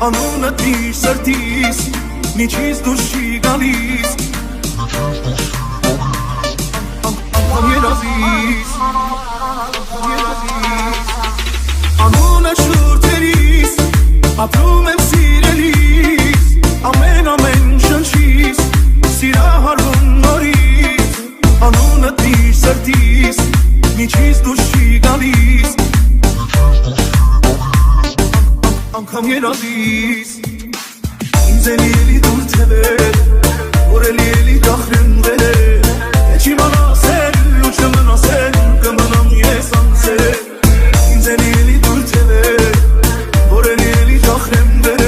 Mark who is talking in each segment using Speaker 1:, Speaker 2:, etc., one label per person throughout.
Speaker 1: Անունդ մի սրտիս միջից դուրս չի գալիս Անգամ երազիս Անունը շուրթերիս ապրում եմ սիրելիս Ամեն շնչիս սիրահարվում նորից Անունդ մի սրտիս միջից դուրս չի գալիս Անգամ երազիս Ինձ էլի էլի դուր թևեր Որ էլի դախրնվել Է չի մանասել ու չմնասել Կմնամ ես անցել Ինձ էլի դուր թևեր Որ էլի դախրնվել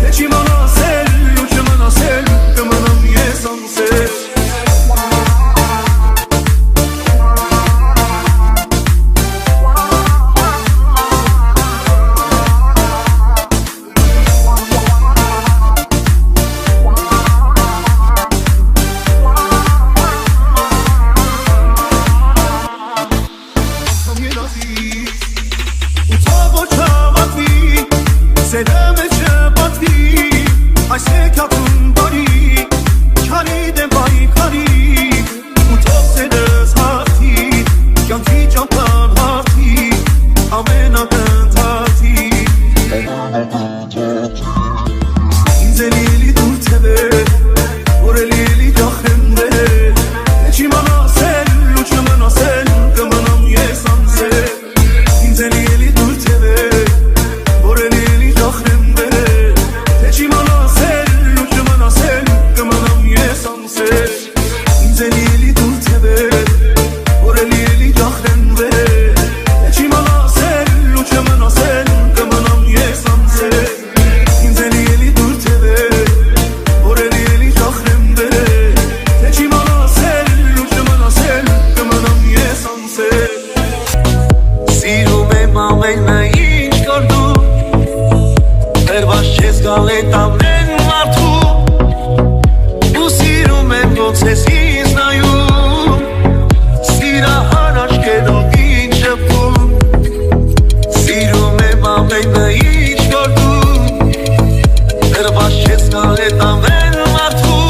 Speaker 1: Է չի մանասել ու չմնասել Կմնամ ես անցել ինձ էլի դու թեբեր որ էլի դախրեն վեր Չի մնասել ու չմնասել կմնամ ես անցել Ինձ էլի դու թեբեր որ էլի դախրեն վեր Չի մնասել ու չմնասել կմնամ ես անցել Սիրում եմ ամենը ինչ կար դու Վերված չես գալ էտ ամեն մարդու Ու սիրում եմ ոնց ես ինձ նայում Սիրահար աչքերով ինչ շփում Սիրում եմ ամենը ինչ կար դու Վերված չես գալ էտ ամեն մարդու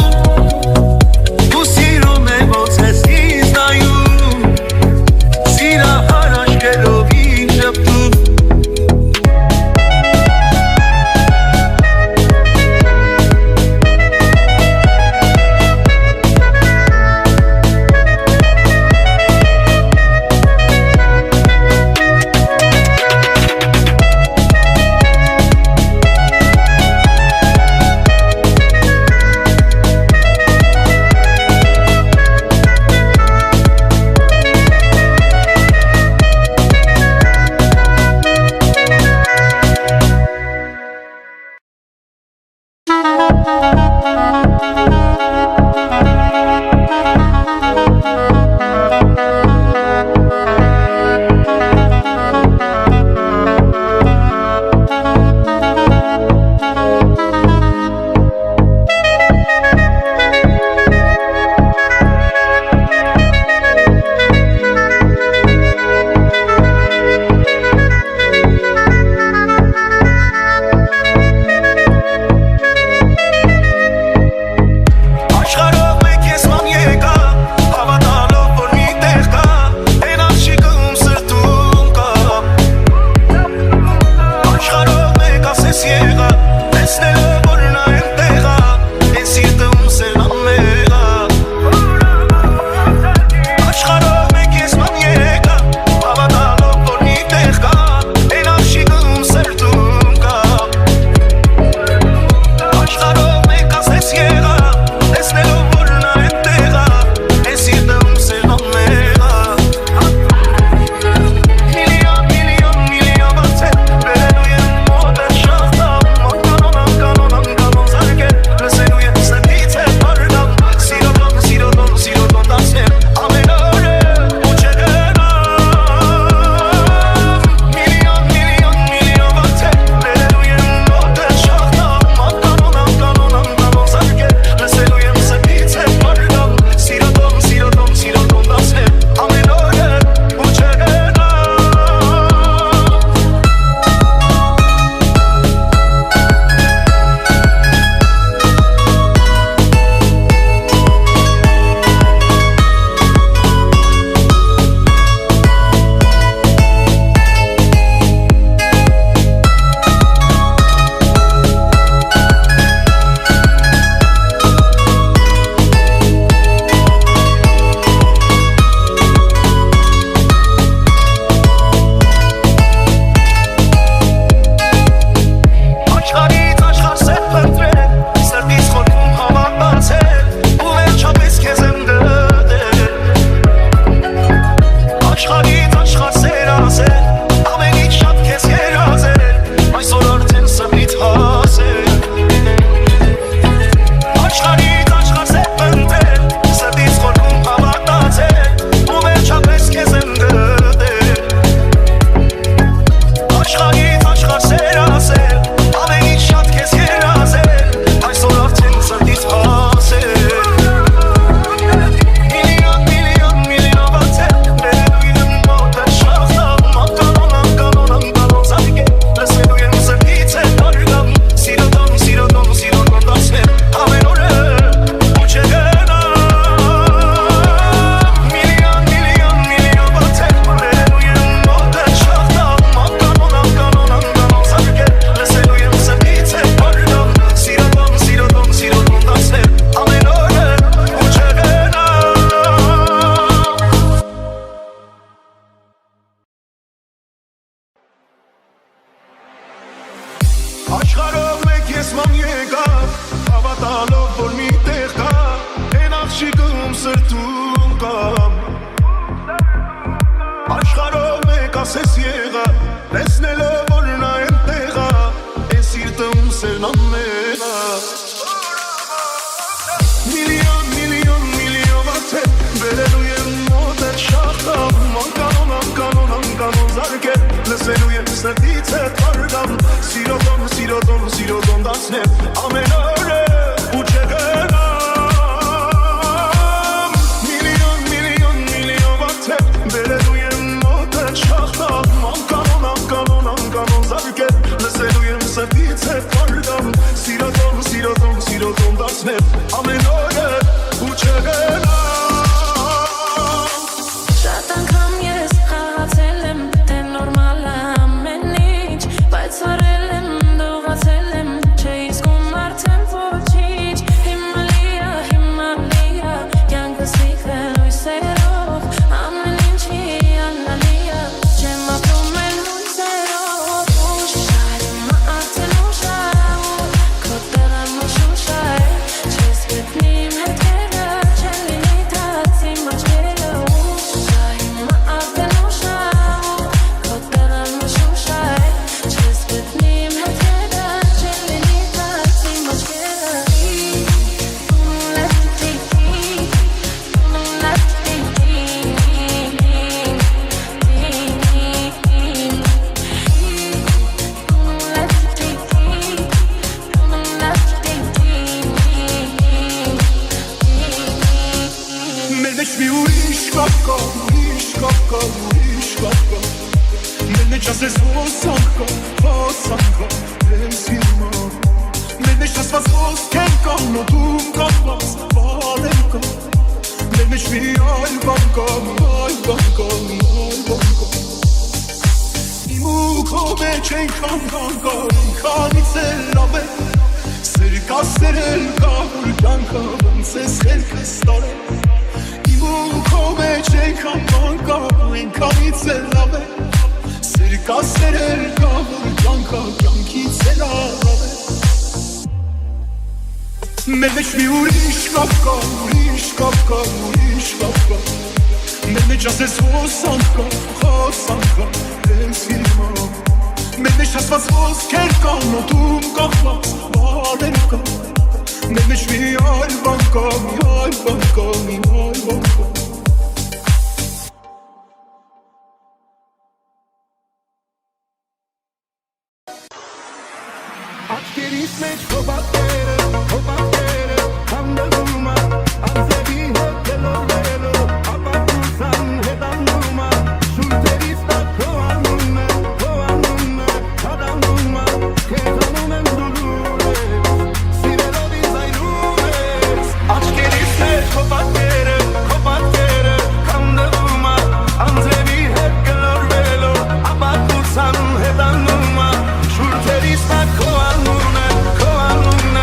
Speaker 1: Ու սիրում եմ ոնց ես ինձ նայում Սիրահար աչքերով ինչ շփում սրտում կամ Աշխարհով մեկ ասես եղա տեսնելով որ նա այնտեղ է Էս սիրտում սերն ամենա Միլիոն աթեթ բերելու եմ մոտ այդ շախտամ Անկանոն զարկել լսելու եմ սրտից հետ վարգամ Սիրոտոն դացնեմ ամեն օրը ու չգնամ Միլիոն աթեթ բերելու եմ մոտ այդ շախտամ Անկանոն զարկել լսելու եմ սրտից հետ վարգամ Սիրոտոն դացնեմ ամեն օրը ու չգնամ
Speaker 2: Շատ անգամ ես խաղացել եմ, թե նորմալ է ամեն ինչ Բայց վարել եմ, դողացել եմ, չէի զգում արդեն ոչինչ Հիմա լիա, կյանքս լիքը լույսերով Ամեն ինչի անալի է, չեմ ապրում էլ հույսերով Ուշար, հիմա արդեն ուշար Քո տեղը մշուշ է, չես գտնի իմ հետքերը Չեն լինի դարձ իմ աչքերը
Speaker 1: Ասես հոսանքա, եմ սիրմա Մեր մեջ ասված ոսկեն կամ նոտում կապված բարեմ կա Մեր մեջ մի այլ բան կա, Իմ ու քո մեջ ենքան կանգա, ինքանից էլ լավ է Սեր կա սերել կա, որ կյանքա ոնց է սերքս տարել Իմ ու քո մեջ ենքան կանգա, ինքանից էլ լավ է Կա սերել կա, որ կյանքից էլ առավ է Մեր մեջ մի ուրիշ կապ կա Մեր մեջ ասես հոսանքա, եմ սիրմա Մեր մեջ ասված ոսկեր կա, նոտում կախված բարեր կա Մեր մեջ մի այլ բան կա, Աչքերիս մեջ քո պատկերը Հանդելում է, անձևի հետ գլորվելով Ապակուսան հետանում է, շուրթերիս տակ քո անունն է Հադանում է, քեզանում եմ դուլում ես Սիրելով ինձ այրում ես Աչքերիս մեջ քո պատկերը Հանդելում է, անձևի հետ գլորվելով Ապակուսան հետանում է, շուրթերիս տակ քո անունն է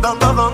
Speaker 1: կանգաղ